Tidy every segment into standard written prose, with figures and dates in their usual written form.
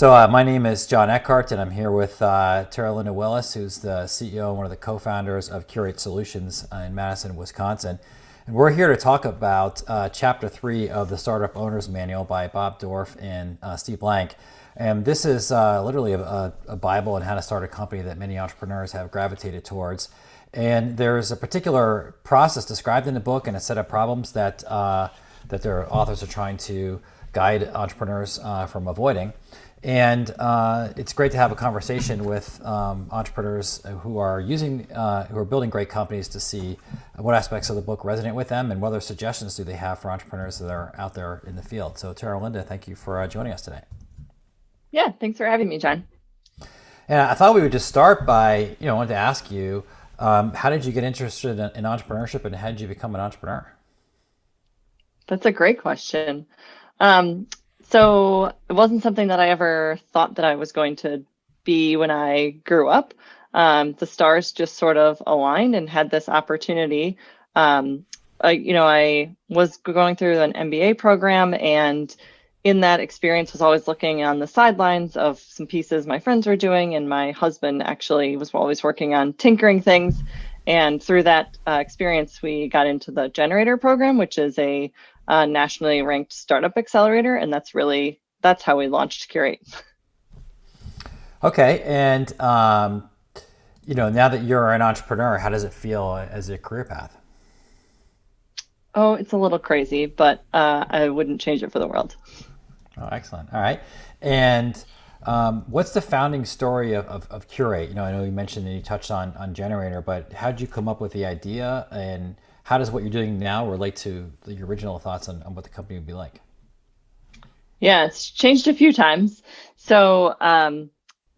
My name is John Eckhart, and I'm here with Taralinda Willis, who's the CEO and one of the co-founders of Curate Solutions in Madison, Wisconsin. And we're here to talk about Chapter 3 of the Startup Owner's Manual by Bob Dorf and Steve Blank. And this is literally a Bible on how to start a company that many entrepreneurs have gravitated towards. And there's a particular process described in the book and a set of problems that their authors are trying to guide entrepreneurs from avoiding. And it's great to have a conversation with entrepreneurs who are building great companies to see what aspects of the book resonate with them and what other suggestions do they have for entrepreneurs that are out there in the field. So Taralinda, thank you for joining us today. Yeah, thanks for having me, John. And I thought we would just start by, I wanted to ask you, how did you get interested in entrepreneurship and how did you become an entrepreneur? That's a great question. So it wasn't something that I ever thought that I was going to be when I grew up. The stars just sort of aligned and had this opportunity. I was going through an MBA program, and in that experience was always looking on the sidelines of some pieces my friends were doing, and my husband actually was always working on tinkering things. And through that experience, we got into the Generator program, which is a nationally ranked startup accelerator, and that's how we launched Curate. Okay, and now that you're an entrepreneur, how does it feel as a career path? Oh, it's a little crazy, but I wouldn't change it for the world. Oh, excellent. All right, and what's the founding story of Curate? I know you mentioned and you touched on Generator, but how did you come up with the idea, and how does what you're doing now relate to your original thoughts on what the company would be like? Yeah, it's changed a few times. So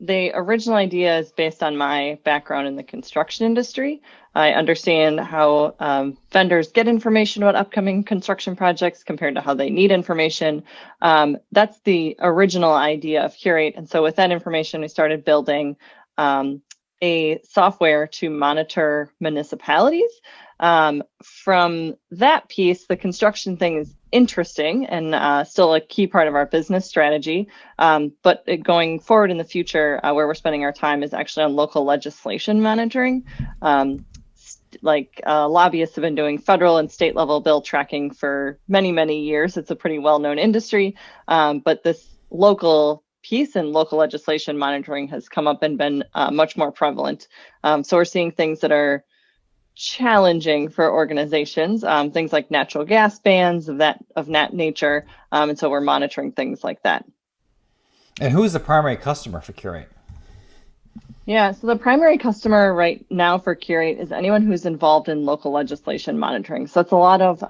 the original idea is based on my background in the construction industry. I understand how vendors get information about upcoming construction projects compared to how they need information. That's the original idea of Curate. And so with that information, we started building a software to monitor municipalities. From that piece, the construction thing is interesting and still a key part of our business strategy. But going forward in the future, where we're spending our time is actually on local legislation monitoring. Lobbyists have been doing federal and state level bill tracking for many, many years. It's a pretty well-known industry. But this local piece and local legislation monitoring has come up and been much more prevalent. So we're seeing things that are challenging for organizations, things like natural gas bans of that nature, and so we're monitoring things like that. And who is the primary customer for Curate? Yeah, so the primary customer right now for Curate is anyone who's involved in local legislation monitoring. So it's a lot of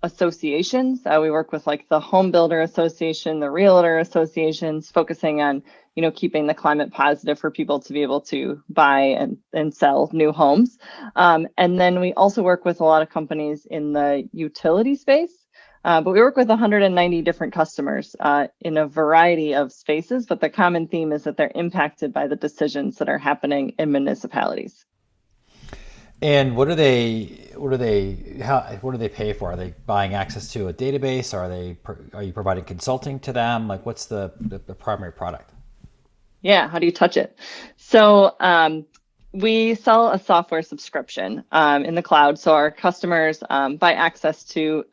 associations. We work with like the Home Builder Association, the Realtor Associations, focusing on keeping the climate positive for people to be able to buy and sell new homes. And then we also work with a lot of companies in the utility space, but we work with 190 different customers in a variety of spaces. But the common theme is that they're impacted by the decisions that are happening in municipalities. And what do they pay for? Are they buying access to a database? Are you providing consulting to them? Like, what's the primary product? Yeah, how do you touch it? So we sell a software subscription in the cloud. So our customers buy access to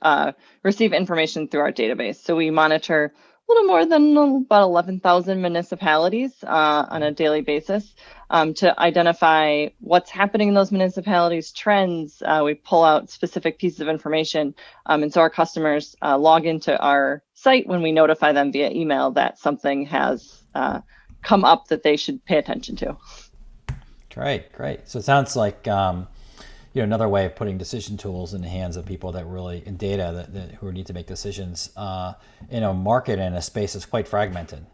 receive information through our database. So we monitor a little more than about 11,000 municipalities on a daily basis to identify what's happening in those municipalities, trends. We pull out specific pieces of information. And so our customers log into our site when we notify them via email that something has come up that they should pay attention to. Great. So it sounds like another way of putting decision tools in the hands of people that really in data who need to make decisions in a market and a space that's quite fragmented.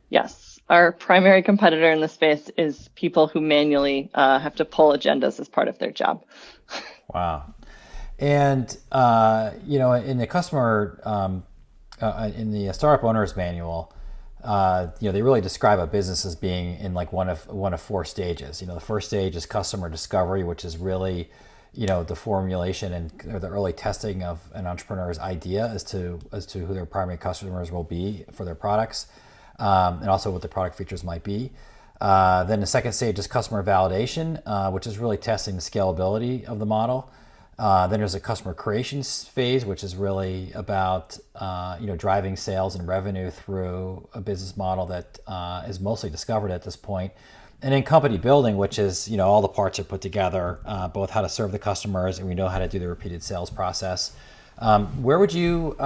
Yes, our primary competitor in the space is people who manually have to pull agendas as part of their job. Wow. And in the in the Startup Owner's Manual, they really describe a business as being in like one of four stages. The first stage is customer discovery, which is really, the formulation or the early testing of an entrepreneur's idea as to who their primary customers will be for their products. and also what the product features might be. Then the second stage is customer validation, which is really testing the scalability of the model. Then there's a customer creations phase, which is really about driving sales and revenue through a business model that is mostly discovered at this point. And then company building, which is all the parts are put together, both how to serve the customers and we know how to do the repeated sales process. Where would you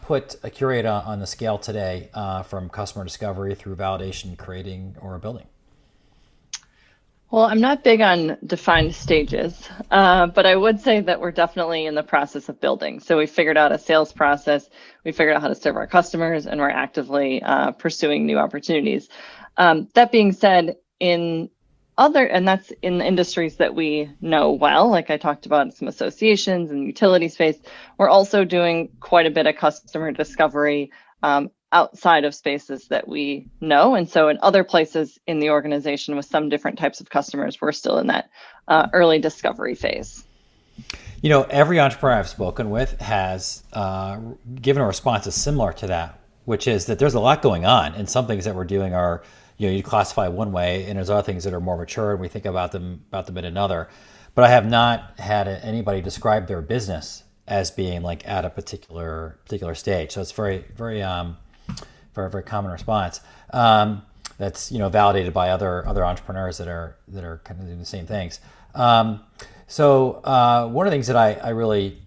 put a Curate on the scale today, from customer discovery through validation, creating, or building? Well, I'm not big on defined stages, but I would say that we're definitely in the process of building. So we figured out a sales process, we figured out how to serve our customers, and we're actively pursuing new opportunities. That being said, and that's in the industries that we know well, like I talked about, some associations and utility space, we're also doing quite a bit of customer discovery outside of spaces that we know. And so in other places in the organization with some different types of customers, we're still in that early discovery phase. Every entrepreneur I've spoken with has given a response that's similar to that, which is that there's a lot going on, and some things that we're doing are, you classify one way, and there's other things that are more mature, and we think about them in another. But I have not had anybody describe their business as being like at a particular stage. So it's very, very, very, very common response. That's validated by other entrepreneurs that are kind of doing the same things. So one of the things that I really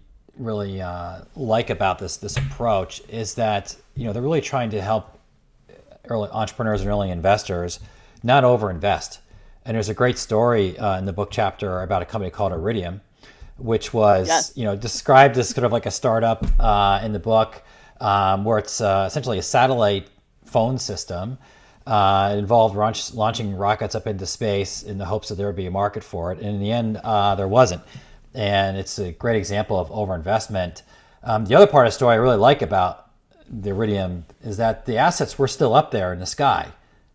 like about this approach is that they're really trying to help early entrepreneurs and early investors not overinvest. And there's a great story in the book chapter about a company called Iridium, which was described as kind of like a startup in the book, where it's essentially a satellite phone system. It involved launching rockets up into space in the hopes that there would be a market for it. And in the end, there wasn't. And it's a great example of overinvestment. The other part of the story I really like about the Iridium is that the assets were still up there in the sky,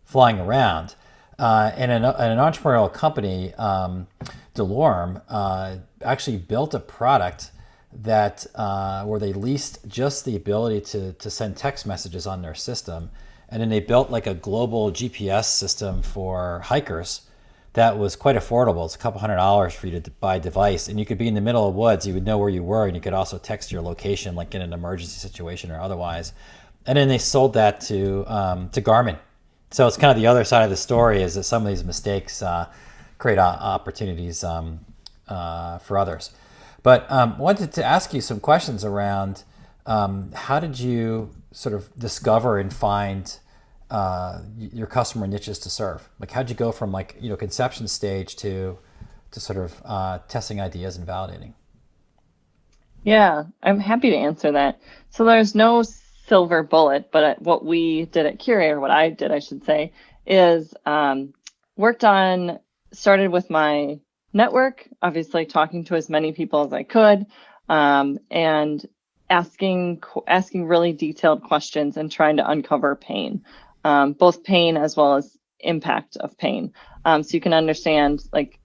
flying around. And an entrepreneurial company, Dorf, actually built a product that where they leased just the ability to send text messages on their system. And then they built like a global GPS system for hikers that was quite affordable. It's a couple $100 for you to buy a device, and you could be in the middle of woods, you would know where you were, and you could also text your location like in an emergency situation or otherwise. And then they sold that to Garmin. So it's kind of the other side of the story, is that some of these mistakes create opportunities for others. But wanted to ask you some questions around how did you sort of discover and find your customer niches to serve? Like, how'd you go from conception stage to sort of testing ideas and validating? Yeah, I'm happy to answer that. So there's no silver bullet, but what we did at Curate, or what I did, I should say, is started with my network, obviously talking to as many people as I could, and asking really detailed questions and trying to uncover pain, both pain as well as impact of pain. So you can understand, like,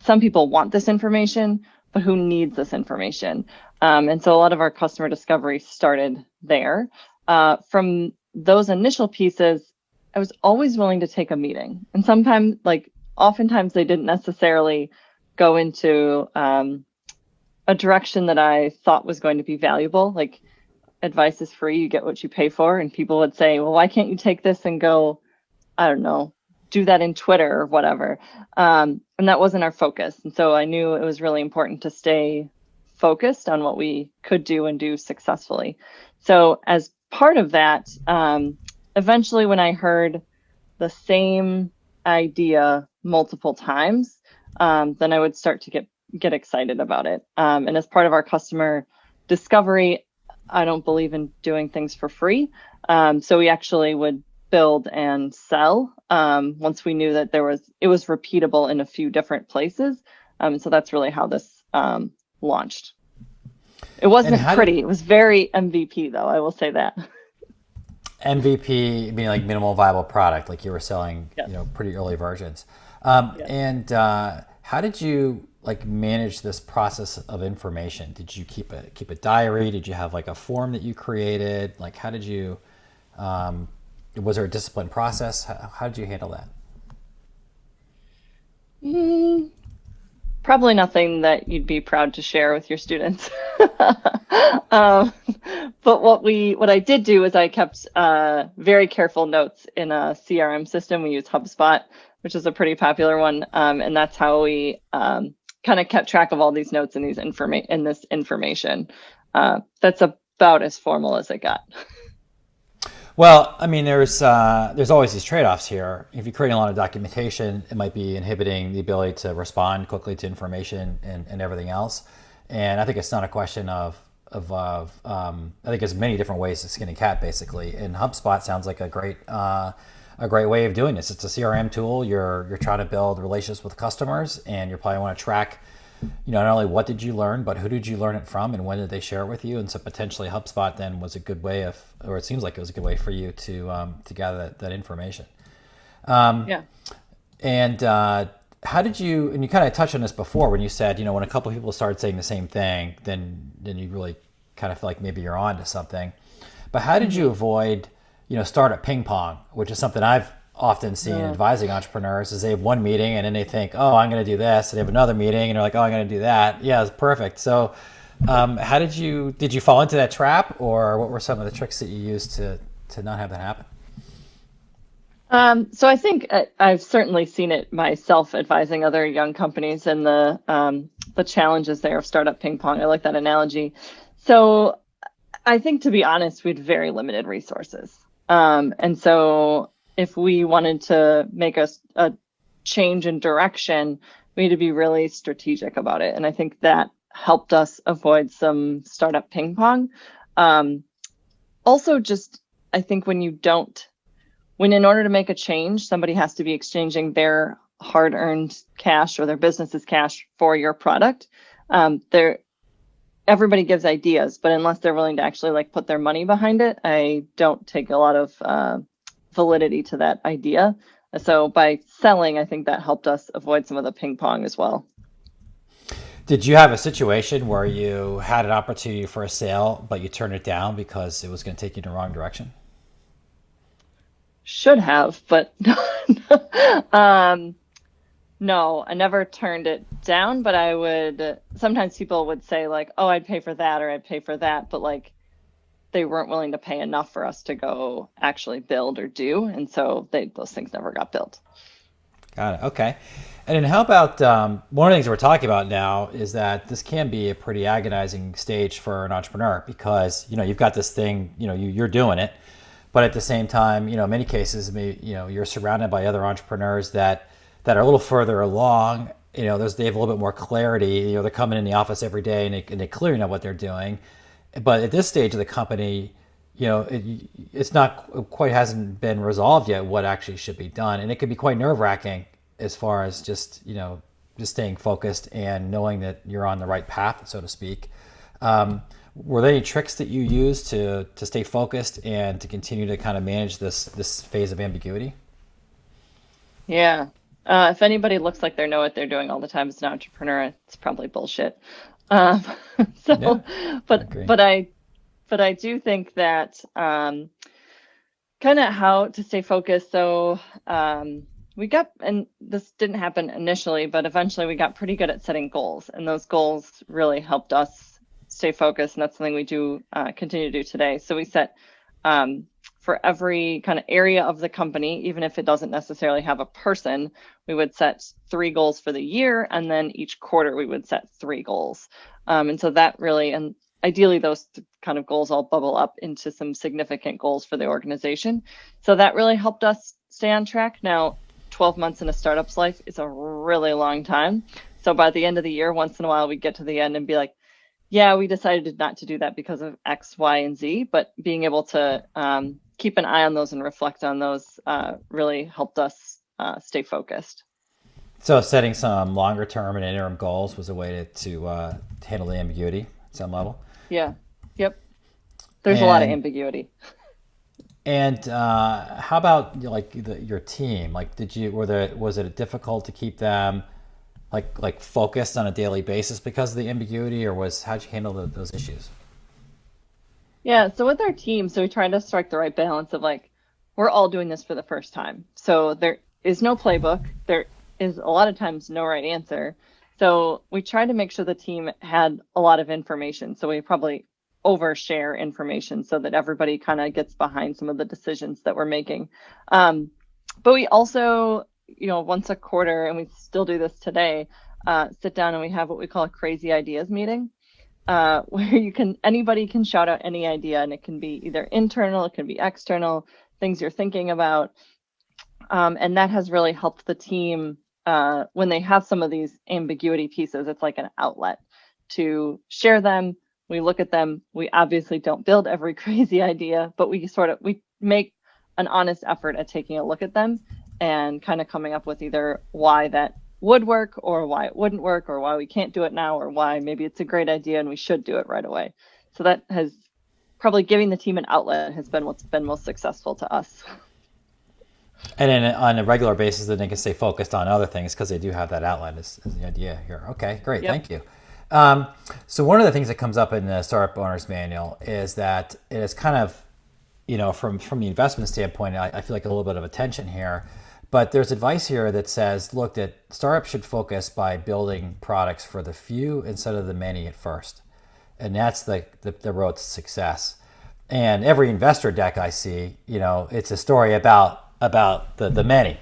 some people want this information, but who needs this information? And so a lot of our customer discovery started there. From those initial pieces, I was always willing to take a meeting. And sometimes, oftentimes they didn't necessarily go into a direction that I thought was going to be valuable. Like, advice is free, you get what you pay for. And people would say, well, why can't you take this and go, I don't know, do that in Twitter or whatever. And that wasn't our focus. And so I knew it was really important to stay focused on what we could do and do successfully. So as part of that, eventually when I heard the same idea multiple times, then I would start to get excited about it. And as part of our customer discovery, I don't believe in doing things for free. So we actually would build and sell once we knew that it was repeatable in a few different places. So that's really how this launched. It wasn't pretty. It was very MVP, though, I will say that. MVP being like minimal viable product, like you were selling, Yes. pretty early versions. Yes. And how did you manage this process of information? Did you keep a diary? Did you have a form that you created? How did you Was there a disciplined process? How did you handle that? Mm, Probably nothing that you'd be proud to share with your students. um, but what I did do is I kept very careful notes in a CRM system. We use HubSpot, which is a pretty popular one, and that's how we kind of kept track of all these notes and this information. That's about as formal as it got. Well, I mean, there's always these trade-offs here. If you're creating a lot of documentation, it might be inhibiting the ability to respond quickly to information and everything else. And I think it's not a question I think there's many different ways to skin a cat, basically. And HubSpot sounds like a great way of doing this. It's a CRM tool. You're trying to build relationships with customers, and you probably want to track, not only what did you learn, but who did you learn it from, and when did they share it with you. And so potentially HubSpot then was a good way or it seems like it was a good way for you to gather that information. Yeah. And how did you? And you kind of touched on this before when you said, when a couple of people started saying the same thing, then you really kind of feel like maybe you're on to something. But how did you avoid, startup ping pong, which is something I've often seen advising entrepreneurs, is they have one meeting and then they think, oh, I'm going to do this. And they have another meeting and they're like, oh, I'm going to do that. Yeah, it's perfect. So how did you fall into that trap, or what were some of the tricks that you used to not have that happen? So I think I've certainly seen it myself advising other young companies and the challenges there of startup ping pong. I like that analogy. So I think, to be honest, we had very limited resources. And so if we wanted to make a change in direction, we need to be really strategic about it. And I think that helped us avoid some startup ping pong. Also, just I think when in order to make a change, somebody has to be exchanging their hard-earned cash or their business's cash for your product. Everybody gives ideas, but unless they're willing to actually put their money behind it, I don't take a lot of validity to that idea. So by selling, I think that helped us avoid some of the ping pong as well. Did you have a situation where you had an opportunity for a sale, but you turned it down because it was going to take you in the wrong direction? Should have, but no, I never turned it down, but sometimes people would say oh, I'd pay for that or I'd pay for that, but they weren't willing to pay enough for us to go actually build or do. And so those things never got built. Got it. Okay. And then how about one of the things we're talking about now is that this can be a pretty agonizing stage for an entrepreneur, because, you've got this thing, you're doing it, but at the same time, in many cases, you're surrounded by other entrepreneurs that are a little further along. They have a little bit more clarity. They're coming in the office every day and they clearly know what they're doing. But at this stage of the company, it's not quite, hasn't been resolved yet what actually should be done, and it can be quite nerve-wracking as far as just staying focused and knowing that you're on the right path, so to speak. Were there any tricks that you used to stay focused and to continue to kind of manage this phase of ambiguity? Yeah. If anybody looks like they know what they're doing all the time as an entrepreneur, it's probably bullshit. Um, so, Yeah, I but agree. but I do think that kind of how to stay focused. So and this didn't happen initially, but eventually we got pretty good at setting goals, and those goals really helped us stay focused. And that's something we do continue to do today. So we set for every kind of area of the company, even if it doesn't necessarily have a person, we would set 3 goals for the year, and then each quarter we would set 3 goals. And so that really, and ideally those kind of goals all bubble up into some significant goals for the organization. So that really helped us stay on track. Now, 12 months in a startup's life is a really long time. So by the end of the year, once in a while, we get to the end and be like, yeah, we decided not to do that because of X, Y, and Z. But being able to keep an eye on those and reflect on those really helped us stay focused. So setting some longer term and interim goals was a way to handle the ambiguity at some level. Yeah. Yep. There's a lot of And ambiguity. how about your team? Was it difficult to keep them focused on a daily basis because of the ambiguity, or how'd you handle those issues? Yeah. So with our team, so we try to strike the right balance of we're all doing this for the first time. So there is no playbook. There is a lot of times no right answer. So we tried to make sure the team had a lot of information. So we probably overshare information so that everybody kind of gets behind some of the decisions that we're making. But we also, once a quarter, and we still do this today, sit down and we have what we call a crazy ideas meeting, where anybody can shout out any idea, and it can be either internal, it can be external, things you're thinking about. And that has really helped the team when they have some of these ambiguity pieces. It's like an outlet to share them. We look at them. We obviously don't build every crazy idea, but we make an honest effort at taking a look at them and kind of coming up with either why that would work or why it wouldn't work or why we can't do it now or why maybe it's a great idea and we should do it right away. So that has probably giving the team an outlet has been what's been most successful to us. And then on a regular basis, then they can stay focused on other things because they do have that outlet is the idea here. Okay, great. Yep. Thank you. So one of the things that comes up in the Startup Owner's Manual is that it is kind of, from the investment standpoint, I feel like a little bit of a tension here. But there's advice here that says, look, that startups should focus by building products for the few instead of the many at first. And that's the road to success. And every investor deck I see, it's a story about the many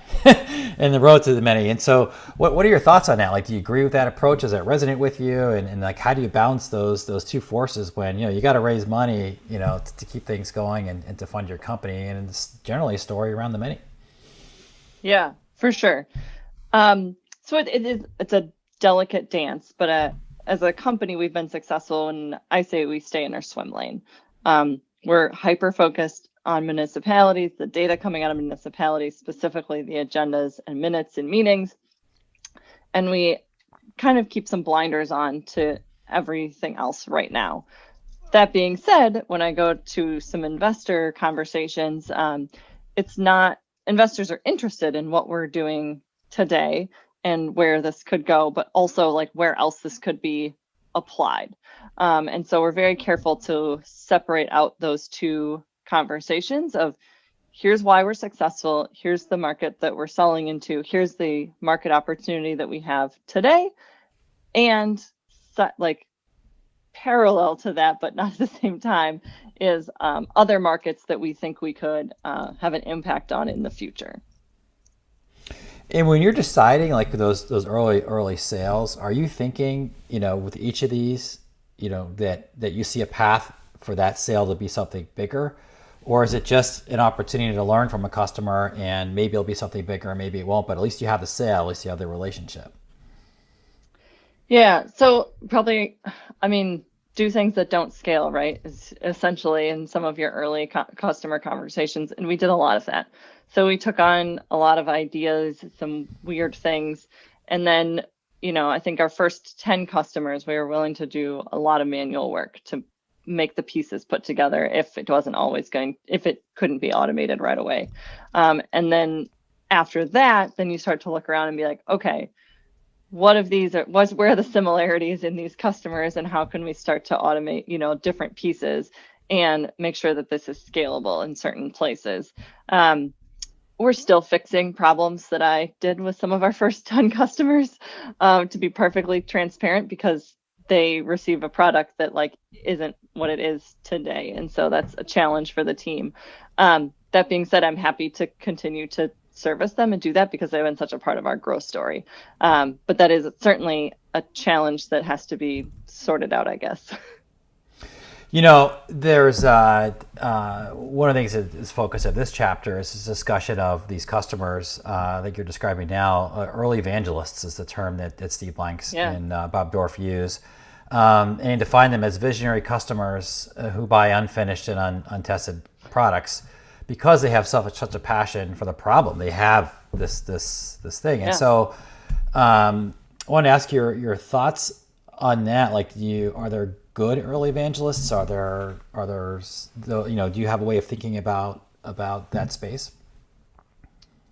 and the road to the many. And so what are your thoughts on that? Like, do you agree with that approach? Does that resonate with you? And like, how do you balance those two forces when, you got to raise money, to keep things going and to fund your company? And it's generally a story around the many. Yeah, for sure. So it's a delicate dance, but as a company, we've been successful, and I say we stay in our swim lane. We're hyper-focused on municipalities, the data coming out of municipalities, specifically the agendas and minutes and meetings. And we kind of keep some blinders on to everything else right now. That being said, when I go to some investor conversations, it's not, investors are interested in what we're doing today and where this could go, but also like where else this could be applied. And so we're very careful to separate out those two conversations of here's why we're successful, here's the market that we're selling into, here's the market opportunity that we have today, and like parallel to that, but not at the same time, is other markets that we think we could have an impact on in the future. And when you're deciding like those early sales, are you thinking, with each of these, that you see a path for that sale to be something bigger? Or is it just an opportunity to learn from a customer and maybe it'll be something bigger, maybe it won't, but at least you have the sale, at least you have the relationship? Yeah, so probably, do things that don't scale, right? Is essentially in some of your early customer conversations. And we did a lot of that. So we took on a lot of ideas, some weird things. And then, I think our first 10 customers, we were willing to do a lot of manual work to make the pieces put together if it couldn't be automated right away. And then after that, then you start to look around and be like, okay, what of these where are the similarities in these customers and how can we start to automate, different pieces and make sure that this is scalable in certain places. We're still fixing problems that I did with some of our first 10 customers, to be perfectly transparent, because they receive a product that isn't what it is today. And so that's a challenge for the team. That being said, I'm happy to continue to service them and do that because they've been such a part of our growth story. But that is certainly a challenge that has to be sorted out, I guess. There's one of the things that is focus of this chapter is this discussion of these customers that you're describing now. Early evangelists is the term that Steve Blanks and Bob Dorf use. And define them as visionary customers who buy unfinished and untested products because they have such a passion for the problem. They have this thing. And so I want to ask your thoughts on that. Like, are there good early evangelists? Are there do you have a way of thinking about that space?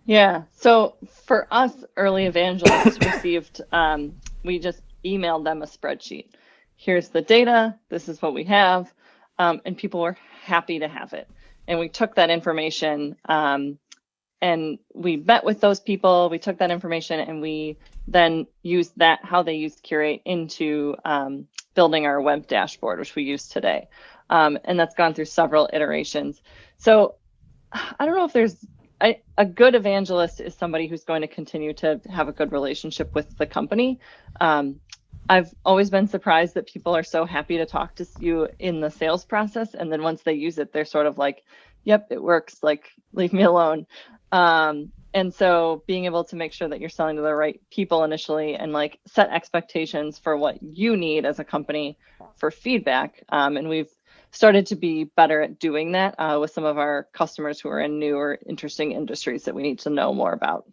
Yeah. So for us, early evangelists received, we just emailed them a spreadsheet. Here's the data. This is what we have. And people were happy to have it. And we took that information and we met with those people. We took that information and we then used that, how they used Curate, into building our web dashboard, which we use today. And that's gone through several iterations. So I don't know if there's a good evangelist is somebody who's going to continue to have a good relationship with the company. I've always been surprised that people are so happy to talk to you in the sales process. And then once they use it, they're sort of like, yep, it works. Like, leave me alone. And so being able to make sure that you're selling to the right people initially and like set expectations for what you need as a company for feedback. And we've started to be better at doing that with some of our customers who are in new or interesting industries that we need to know more about.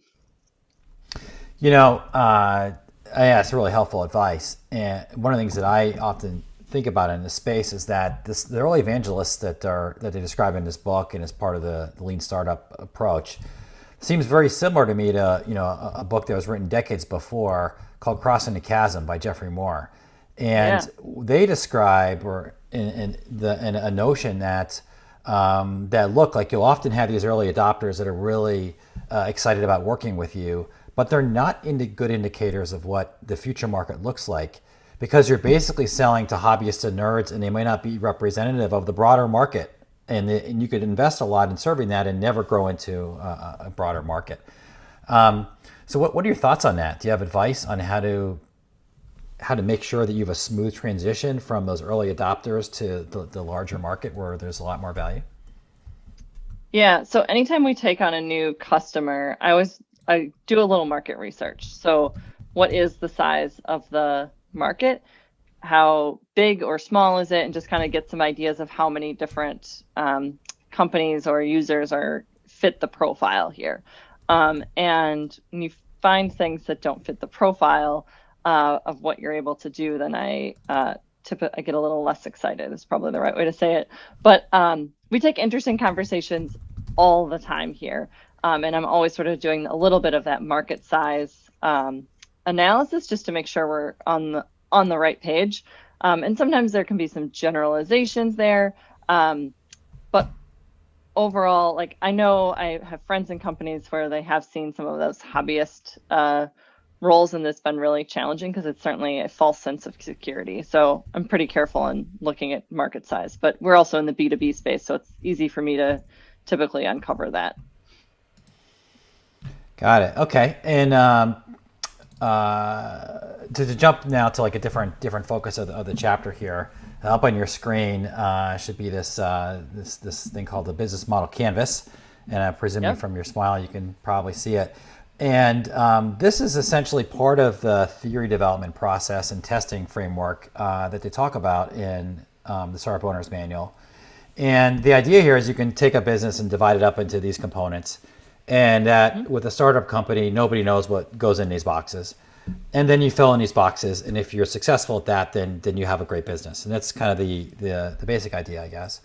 Yeah, it's really helpful advice. And one of the things that I often think about in this space is that the early evangelists that they describe in this book and as part of the lean startup approach seems very similar to me to a book that was written decades before called Crossing the Chasm by Jeffrey Moore, and they describe in a notion that that look like you'll often have these early adopters that are really excited about working with you, but they're not good indicators of what the future market looks like, because you're basically selling to hobbyists and nerds, and they may not be representative of the broader market. And you could invest a lot in serving that and never grow into a broader market. So what are your thoughts on that? Do you have advice on how to make sure that you have a smooth transition from those early adopters to the larger market where there's a lot more value? Yeah. So anytime we take on a new customer, I do a little market research. So what is the size of the market? How big or small is it? And just kind of get some ideas of how many different companies or users fit the profile here. And when you find things that don't fit the profile of what you're able to do, then I get a little less excited is probably the right way to say it. But we take interesting conversations all the time here. And I'm always sort of doing a little bit of that market size analysis just to make sure we're on the right page. And sometimes there can be some generalizations there. But overall, like, I know I have friends in companies where they have seen some of those hobbyist roles, and it's been really challenging because it's certainly a false sense of security. So I'm pretty careful in looking at market size, but we're also in the B2B space, so it's easy for me to typically uncover that. Got it. Okay. And to jump now to like a different focus of the chapter here, up on your screen should be this thing called the business model canvas, and I'm presuming from your smile you can probably see it. And this is essentially part of the theory development process and testing framework that they talk about in the Startup Owner's Manual. And the idea here is you can take a business and divide it up into these components. And that with a startup company, nobody knows what goes in these boxes. And then you fill in these boxes. And if you're successful at that, then you have a great business. And that's kind of the basic idea, I guess.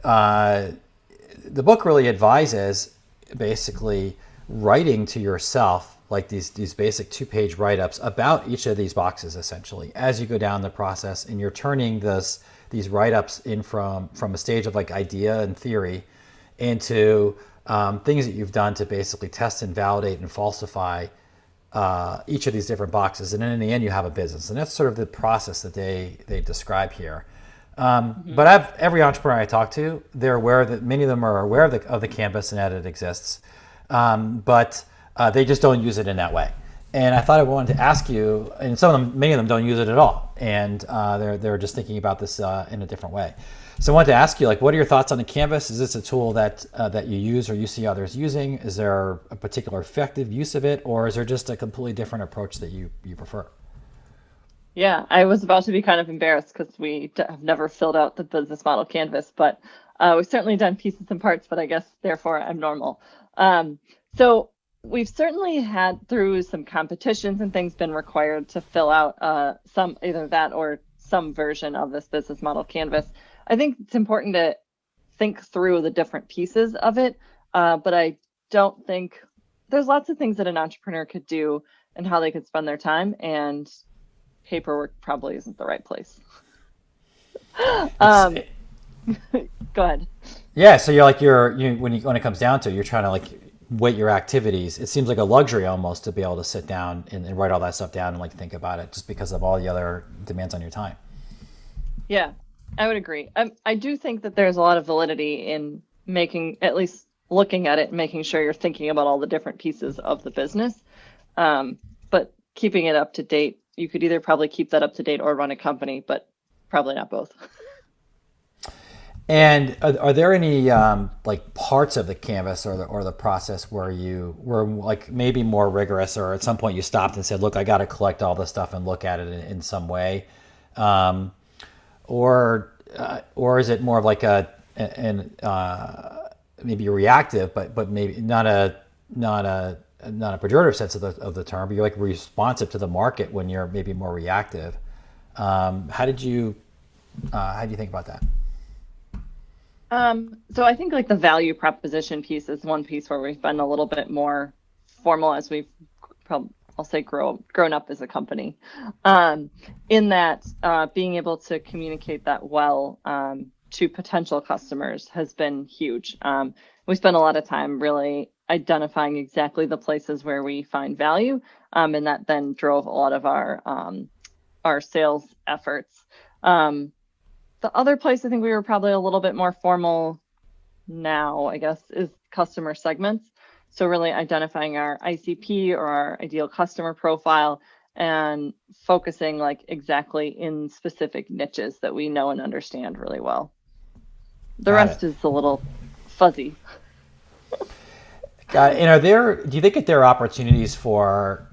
The book really advises basically writing to yourself like these basic 2-page write-ups about each of these boxes, essentially, as you go down the process. And you're turning these write-ups in from a stage of like idea and theory into things that you've done to basically test and validate and falsify each of these different boxes. And then in the end, you have a business. And that's sort of the process that they describe here. But every entrepreneur I talk to, they're aware that many of them are aware of the canvas and that it exists, but they just don't use it in that way. And I thought I wanted to ask you, and many of them don't use it at all, and they're just thinking about this in a different way. So I wanted to ask you, like, what are your thoughts on the canvas? Is this a tool that you use or you see others using? Is there a particular effective use of it, or is there just a completely different approach that you prefer? Yeah, I was about to be kind of embarrassed because we have never filled out the business model canvas, but we've certainly done pieces and parts, but I guess therefore I'm normal. So we've certainly had, through some competitions and things, been required to fill out either that or some version of this business model canvas. I think it's important to think through the different pieces of it, but I don't think there's lots of things that an entrepreneur could do and how they could spend their time, and paperwork probably isn't the right place. Go ahead. Yeah, so you're like when it comes down to it, you're trying to like weight your activities. It seems like a luxury almost to be able to sit down and write all that stuff down and like think about it, just because of all the other demands on your time. Yeah, I would agree. I do think that there's a lot of validity in making, at least looking at it and making sure you're thinking about all the different pieces of the business. But keeping it up to date, you could either probably keep that up to date or run a company, but probably not both. And are there any like parts of the canvas or the process where you were like maybe more rigorous, or at some point you stopped and said, "Look, I got to collect all this stuff and look at it in some way," um, or is it more of like maybe reactive, but maybe not a pejorative sense of the term, but you're like responsive to the market when you're maybe more reactive. How do you think about that? So I think like the value proposition piece is one piece where we've been a little bit more formal as we've probably, I'll say, grown up as a company. Um, in that being able to communicate that well to potential customers has been huge. We spend a lot of time really identifying exactly the places where we find value, and that then drove a lot of our sales efforts. Um, the other place I think we were probably a little bit more formal now, I guess, is customer segments. So really identifying our ICP or our ideal customer profile and focusing like exactly in specific niches that we know and understand really well. The Got it. rest is a little fuzzy. Got it. And do you think that there are opportunities for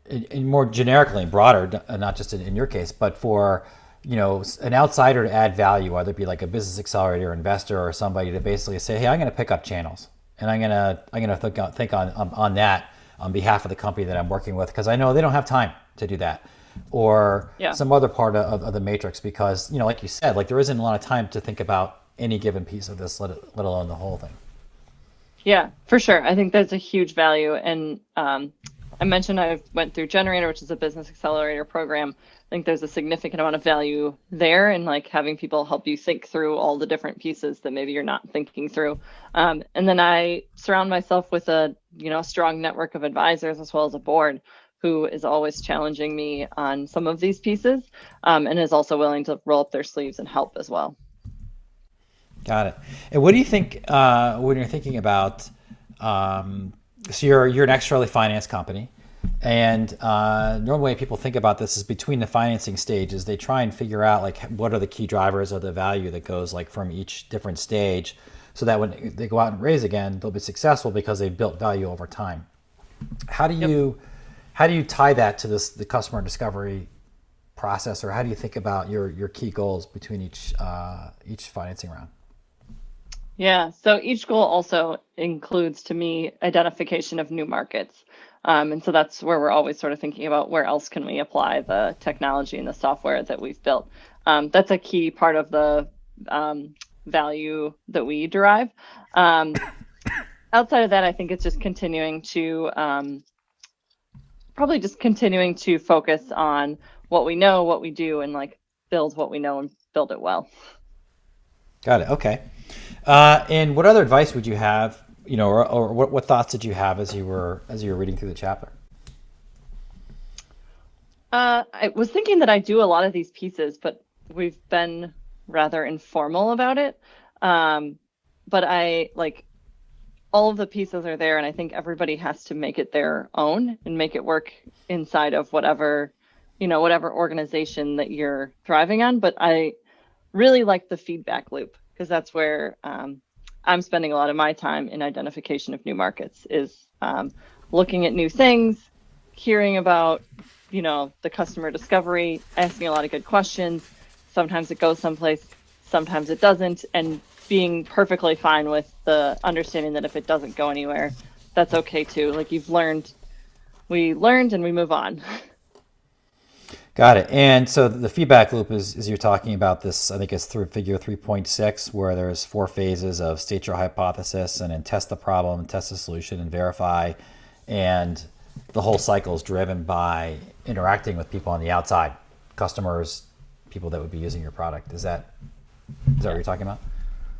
in more generically and broader, not just in your case, but for an outsider to add value, whether it be like a business accelerator, investor, or somebody to basically say, hey, I'm going to pick up channels, and I'm going to think on that on behalf of the company that I'm working with, because I know they don't have time to do that, or Yeah. some other part of the matrix, because like you said, like there isn't a lot of time to think about any given piece of this, let alone the whole thing. Yeah, for sure. I think there's a huge value. And I mentioned I went through Generator, which is a business accelerator program. I think there's a significant amount of value there in like having people help you think through all the different pieces that maybe you're not thinking through. And then I surround myself with a strong network of advisors as well as a board who is always challenging me on some of these pieces, and is also willing to roll up their sleeves and help as well. Got it. And what do you think when you're thinking about? So you're an externally financed company, and normally people think about this is between the financing stages. They try and figure out like what are the key drivers of the value that goes like from each different stage, so that when they go out and raise again, they'll be successful because they've built value over time. How do Yep. you how do you tie that to the customer discovery process, or how do you think about your key goals between each financing round? Yeah, so each goal also includes, to me, identification of new markets. And so that's where we're always sort of thinking about where else can we apply the technology and the software that we've built. That's a key part of the value that we derive. Um, Outside of that, I think it's just probably just continuing to focus on what we know, what we do, and like build what we know and build it well. Got it. Okay. And what other advice would you have, or what thoughts did you have as you were reading through the chapter? I was thinking that I do a lot of these pieces, but we've been rather informal about it. Um, but I like all of the pieces are there, and I think everybody has to make it their own and make it work inside of whatever organization that you're thriving on. But I really like the feedback loop because that's where I'm spending a lot of my time in identification of new markets is looking at new things, hearing about, the customer discovery, asking a lot of good questions. Sometimes it goes someplace, sometimes it doesn't, and being perfectly fine with the understanding that if it doesn't go anywhere, that's okay too. Like we learned and we move on. Got it. And so the feedback loop is you're talking about this, I think it's through figure 3.6, where there's four phases of state your hypothesis and then test the problem, test the solution, and verify. And the whole cycle is driven by interacting with people on the outside, customers, people that would be using your product. Is that what you're talking about?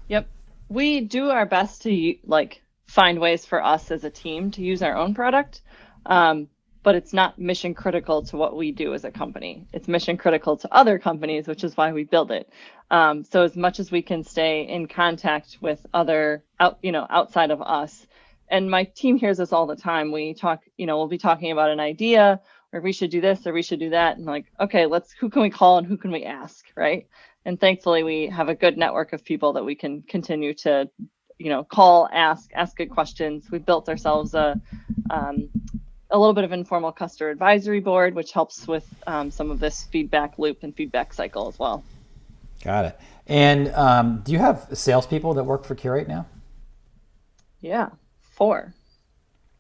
Yep. We do our best to like find ways for us as a team to use our own product. But it's not mission critical to what we do as a company. It's mission critical to other companies, which is why we build it. So as much as we can stay in contact with other outside of us, and my team hears us all the time. We talk, we'll be talking about an idea, or we should do this, or we should do that. And like, okay, who can we call and who can we ask, right? And thankfully, we have a good network of people that we can continue to, call, ask good questions. We built ourselves a little bit of informal customer advisory board, which helps with some of this feedback loop and feedback cycle as well. Got it. And do you have salespeople that work for Curate now? Yeah, 4.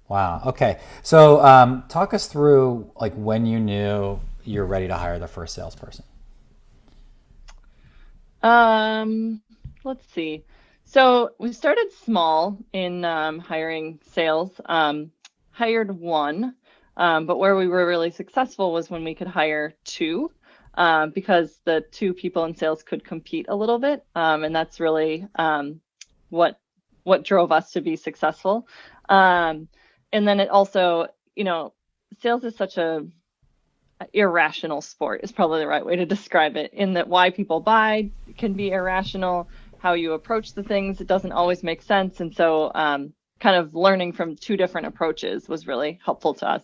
Wow. Okay. So talk us through like when you knew you're ready to hire the first salesperson. Let's see. So we started small in hiring sales. Hired 1, but where we were really successful was when we could hire 2, because the 2 people in sales could compete a little bit, and that's really what drove us to be successful. And then it also, sales is such a irrational sport is probably the right way to describe it, in that why people buy can be irrational. How you approach the things, it doesn't always make sense. And so kind of learning from 2 different approaches was really helpful to us.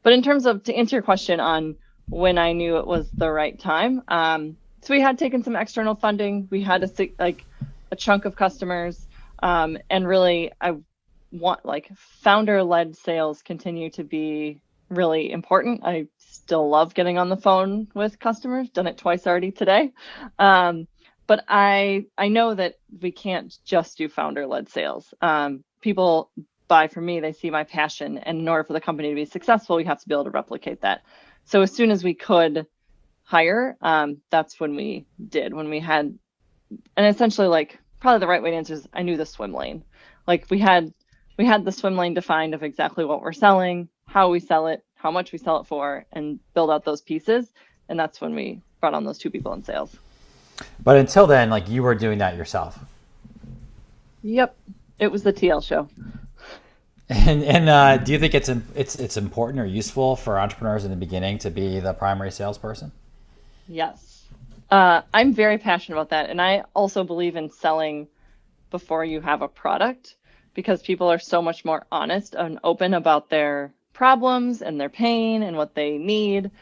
But in terms of, to answer your question on when I knew it was the right time, so we had taken some external funding. We had a chunk of customers, and really I want founder-led sales continue to be really important. I still love getting on the phone with customers, done it twice already today. But I know that we can't just do founder-led sales. People buy from me, they see my passion, and in order for the company to be successful, we have to be able to replicate that. So as soon as we could hire, that's when we did, when we had, and essentially probably the right way to answer is I knew the swim lane. We had the swim lane defined of exactly what we're selling, how we sell it, how much we sell it for, and build out those pieces. And that's when we brought on those 2 people in sales. But until then, you were doing that yourself. Yep. It was the TL show. And do you think it's important or useful for entrepreneurs in the beginning to be the primary salesperson? Yes. I'm very passionate about that. And I also believe in selling before you have a product, because people are so much more honest and open about their problems and their pain and what they need,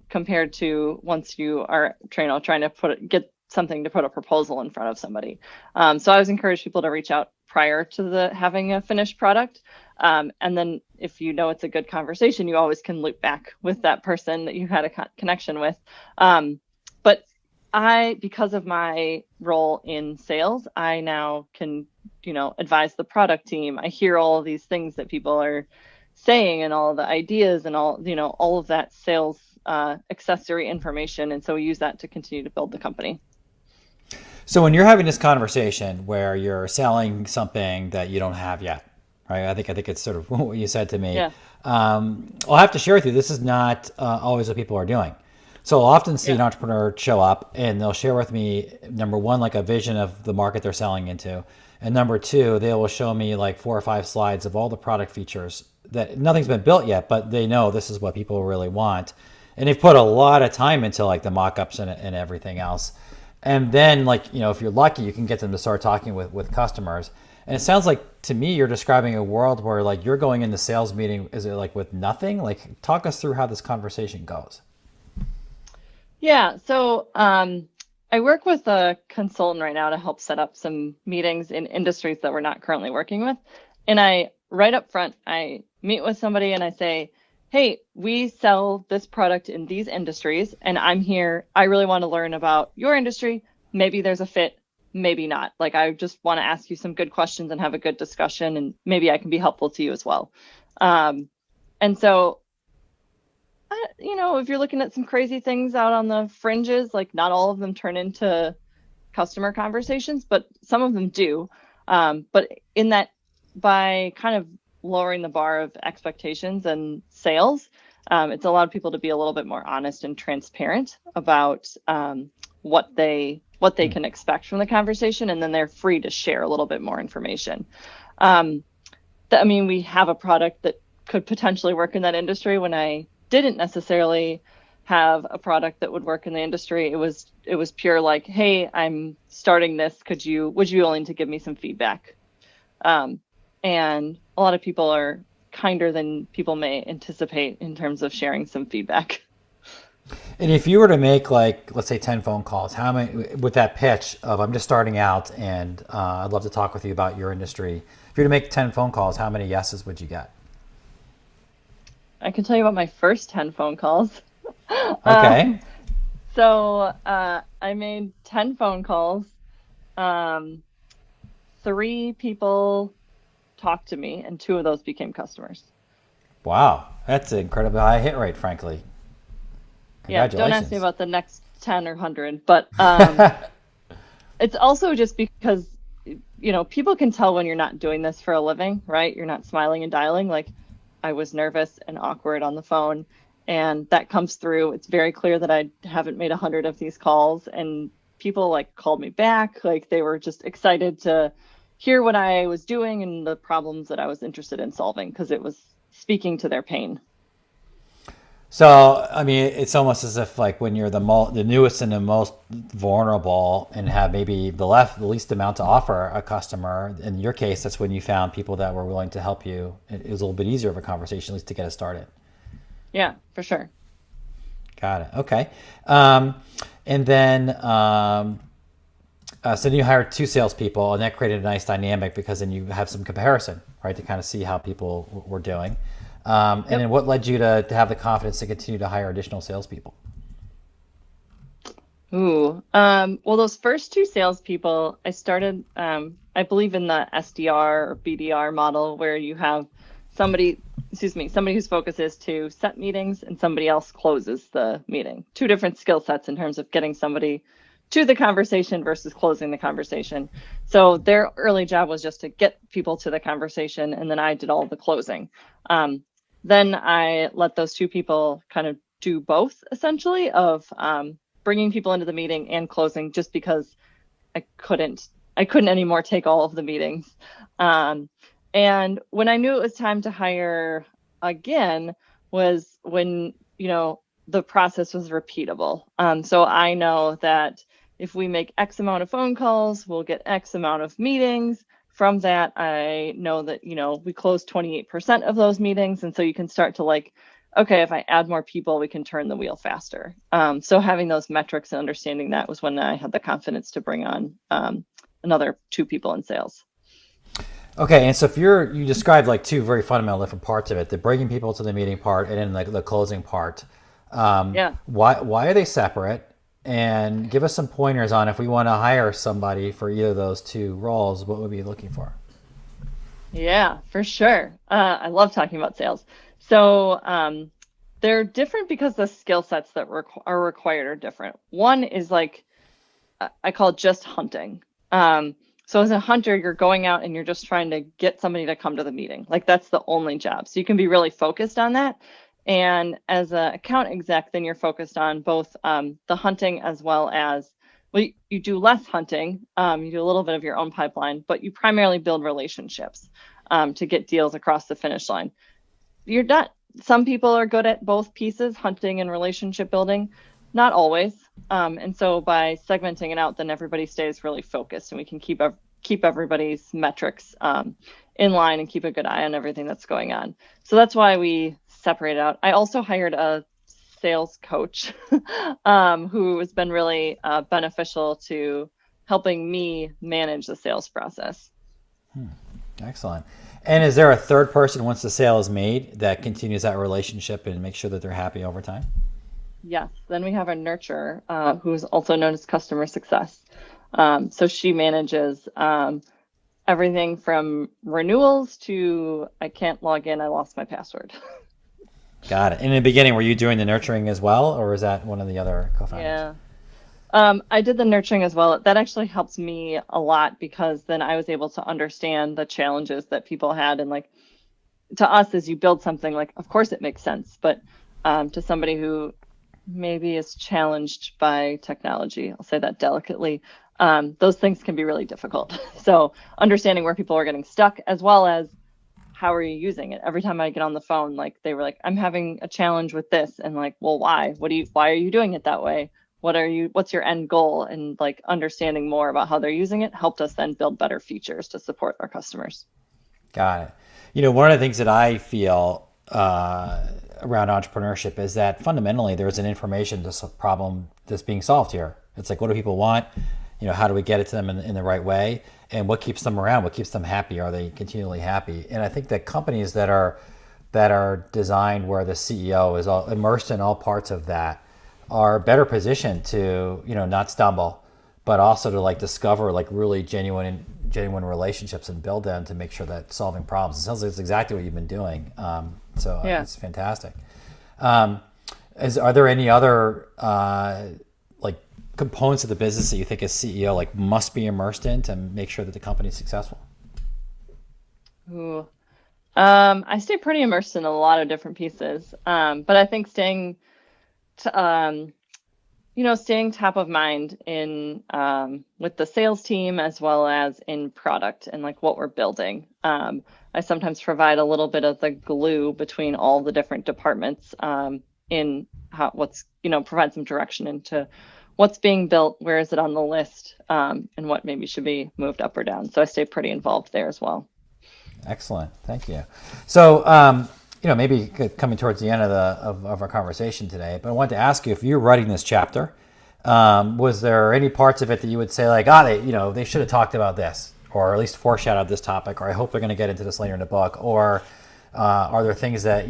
compared to once you are trying to get something to put a proposal in front of somebody. So I always encourage people to reach out prior to having a finished product. And then if it's a good conversation, you always can loop back with that person that you had a connection with. But because of my role in sales, I now can, advise the product team. I hear all of these things that people are saying and all the ideas and all of that sales accessory information. And so we use that to continue to build the company. So when you're having this conversation where you're selling something that you don't have yet, right? I think it's sort of what you said to me. Yeah. I'll have to share with you, this is not always what people are doing. So I'll often see an entrepreneur show up and they'll share with me, number 1, a vision of the market they're selling into. And number 2, they will show me 4 or 5 slides of all the product features that nothing's been built yet, but they know this is what people really want. And they've put a lot of time into the mock-ups and everything else. And then if you're lucky, you can get them to start talking with customers. And it sounds like to me, you're describing a world where you're going in the sales meeting, is it with nothing? Talk us through how this conversation goes. Yeah. So I work with a consultant right now to help set up some meetings in industries that we're not currently working with. And right up front, I meet with somebody and I say, hey, we sell this product in these industries and I'm here. I really want to learn about your industry. Maybe there's a fit, maybe not. I just want to ask you some good questions and have a good discussion, and maybe I can be helpful to you as well. And so, if you're looking at some crazy things out on the fringes, not all of them turn into customer conversations, but some of them do. But in that, by kind of lowering the bar of expectations and sales, It's allowed people to be a little bit more honest and transparent about what they can expect from the conversation, and then they're free to share a little bit more information. We have a product that could potentially work in that industry when I didn't necessarily have a product that would work in the industry. It was pure like, hey, I'm starting this. Would you be willing to give me some feedback? And a lot of people are kinder than people may anticipate in terms of sharing some feedback. And if you were to make, like, let's say 10 phone calls, how many, with that pitch of I'm just starting out and I'd love to talk with you about your industry, if you were to make 10 phone calls, how many yeses would you get? I can tell you about my first 10 phone calls. Okay. I made 10 phone calls. 3 people talked to me, and 2 of those became customers. Wow. That's an incredibly high hit rate, frankly. Yeah, don't ask me about the next 10 or 100, but it's also just because, people can tell when you're not doing this for a living, right? You're not smiling and dialing. Like, I was nervous and awkward on the phone, and that comes through. It's very clear that I haven't made 100 of these calls, and people like called me back. Like, they were just excited to hear what I was doing and the problems that I was interested in solving, because it was speaking to their pain. So, it's almost as if, like, when you're the newest and the most vulnerable and have maybe the least amount to offer a customer, in your case, that's when you found people that were willing to help you. It was a little bit easier of a conversation, at least to get it started. Yeah, for sure. Got it. Okay. And then, so then you hired 2 salespeople, and that created a nice dynamic because then you have some comparison, right, to kind of see how people were doing. And then what led you to have the confidence to continue to hire additional salespeople? Well, those first 2 salespeople, I started, I believe in the SDR or BDR model, where you have somebody whose focus is to set meetings and somebody else closes the meeting. 2 different skill sets in terms of getting somebody to the conversation versus closing the conversation. So their early job was just to get people to the conversation, and then I did all the closing. Then I let those 2 people kind of do both, essentially, of bringing people into the meeting and closing, just because I couldn't anymore take all of the meetings. And when I knew it was time to hire again was when, the process was repeatable. So I know that if we make X amount of phone calls, we'll get X amount of meetings. From that, I know that, we closed 28% of those meetings. And so you can start to like, okay, if I add more people, we can turn the wheel faster. So having those metrics and understanding that was when I had the confidence to bring on another 2 people in sales. Okay, and so if you described like 2 very fundamental different parts of it, the bringing people to the meeting part and then like the closing part. Why are they separate? And give us some pointers on if we want to hire somebody for either of those 2 roles, what would we be looking for? Yeah, for sure. I love talking about sales. So they're different because the skill sets that are required are different. One is like, I call it just hunting. So as a hunter, you're going out and you're just trying to get somebody to come to the meeting. Like, that's the only job. So you can be really focused on that. And as an account exec, then you're focused on both the hunting as well as, well, you do less hunting. You do a little bit of your own pipeline, but you primarily build relationships to get deals across the finish line. Some people are good at both pieces, hunting and relationship building, not always. And so by segmenting it out, then everybody stays really focused, and we can keep everybody's metrics in line and keep a good eye on everything that's going on. So that's why we separate out. I also hired a sales coach who has been really beneficial to helping me manage the sales process. Excellent. And is there a third person once the sale is made that continues that relationship and makes sure that they're happy over time? Yes. Then we have a nurturer who is also known as customer success. So she manages everything from renewals to I can't log in, I lost my password. Got it. In the beginning, were you doing the nurturing as well, or is that one of the other co-founders? Yeah. I did the nurturing as well. That actually helps me a lot because then I was able to understand the challenges that people had. And like, to us, as you build something, like, of course it makes sense, but to somebody who maybe is challenged by technology. I'll say that delicately. Those things can be really difficult. So understanding where people are getting stuck, as well as how are you using it? Every time I get on the phone, like they were like, I'm having a challenge with this, and like, well, why? Why are you doing it that way? What's your end goal? And like understanding more about how they're using it helped us then build better features to support our customers. Got it. One of the things that I feel around entrepreneurship is that fundamentally there's an information problem that's being solved here. It's like, what do people want? How do we get it to them in the right way? And what keeps them around? What keeps them happy? Are they continually happy? And I think that companies that are designed where the CEO is all immersed in all parts of that are better positioned to, not stumble, but also to like discover like really genuine relationships and build them to make sure that solving problems. It sounds like it's exactly what you've been doing. So Yeah. it's fantastic. Are there any other like components of the business that you think a CEO like must be immersed in to make sure that the company is successful? Ooh. I stay pretty immersed in a lot of different pieces. But I think staying top of mind in with the sales team as well as in product and like what we're building. I sometimes provide a little bit of the glue between all the different departments in provide some direction into what's being built, where is it on the list, and what maybe should be moved up or down. So I stay pretty involved there as well. Excellent, thank you. So maybe coming towards the end of our conversation today, but I wanted to ask you, if you're writing this chapter, was there any parts of it that you would say like, they should have talked about this, or at least foreshadowed this topic, or I hope they're going to get into this later in the book, or are there things that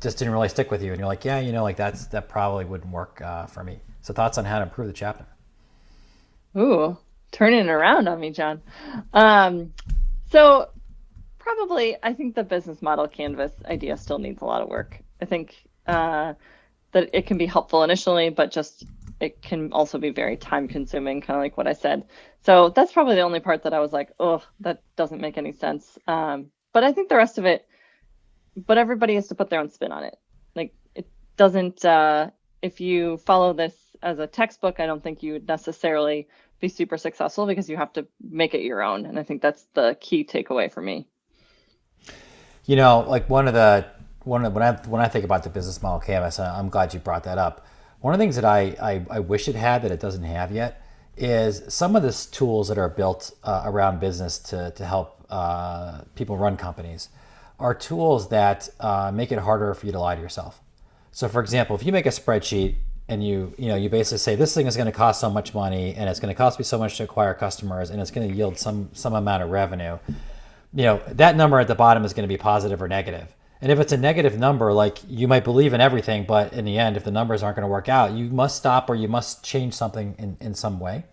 just didn't really stick with you, and you're like, that probably wouldn't work for me? So thoughts on how to improve the chapter? Ooh, turning it around on me, John. So probably, I think the business model canvas idea still needs a lot of work. I think that it can be helpful initially, but just it can also be very time consuming, kind of like what I said. So that's probably the only part that I was like, oh, that doesn't make any sense. But I think the rest of it, but everybody has to put their own spin on it. Like it doesn't, if you follow this as a textbook, I don't think you would necessarily be super successful because you have to make it your own. And I think that's the key takeaway for me. Like when I think about the business model canvas, and I'm glad you brought that up. One of the things that I wish it had that it doesn't have yet is some of the tools that are built around business to help people run companies are tools that make it harder for you to lie to yourself. So for example, if you make a spreadsheet and you basically say this thing is going to cost so much money and it's going to cost me so much to acquire customers and it's going to yield some amount of revenue, that number at the bottom is going to be positive or negative. And if it's a negative number, like you might believe in everything, but in the end, if the numbers aren't going to work out, you must stop or you must change something in some way.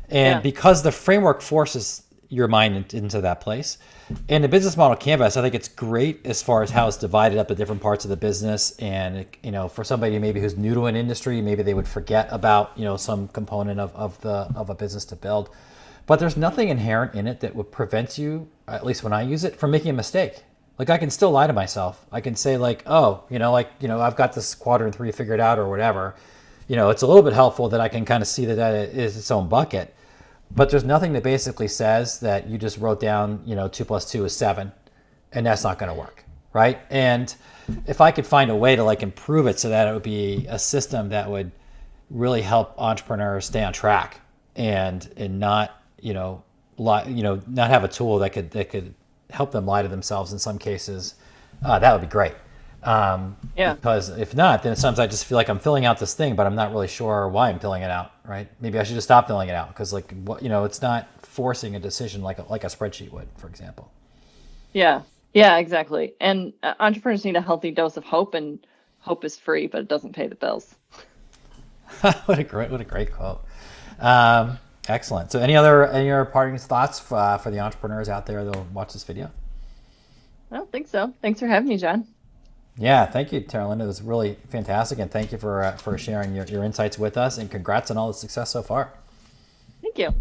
And because the framework forces your mind into that place. And the business model canvas, I think it's great as far as how it's divided up the different parts of the business. And, for somebody maybe who's new to an industry, maybe they would forget about, some component of a business to build. But there's nothing inherent in it that would prevent you, at least when I use it, from making a mistake. Like I can still lie to myself. I can say like, I've got this quadrant 3 figured out or whatever. It's a little bit helpful that I can kind of see that it is its own bucket. But there's nothing that basically says that you just wrote down, 2 + 2 is 7, and that's not going to work, right? And if I could find a way to like improve it so that it would be a system that would really help entrepreneurs stay on track and not, not have a tool that could help them lie to themselves in some cases, that would be great. Because if not, then sometimes I just feel like I'm filling out this thing, but I'm not really sure why I'm filling it out, right? Maybe I should just stop filling it out because it's not forcing a decision like a spreadsheet would, for example. Yeah, exactly. And entrepreneurs need a healthy dose of hope, and hope is free, but it doesn't pay the bills. What a great quote. Excellent. So any other parting thoughts for the entrepreneurs out there that'll watch this video? I don't think so. Thanks for having me, John. Yeah, thank you, Taralinda. It was really fantastic, and thank you for sharing your insights with us, and congrats on all the success so far. Thank you.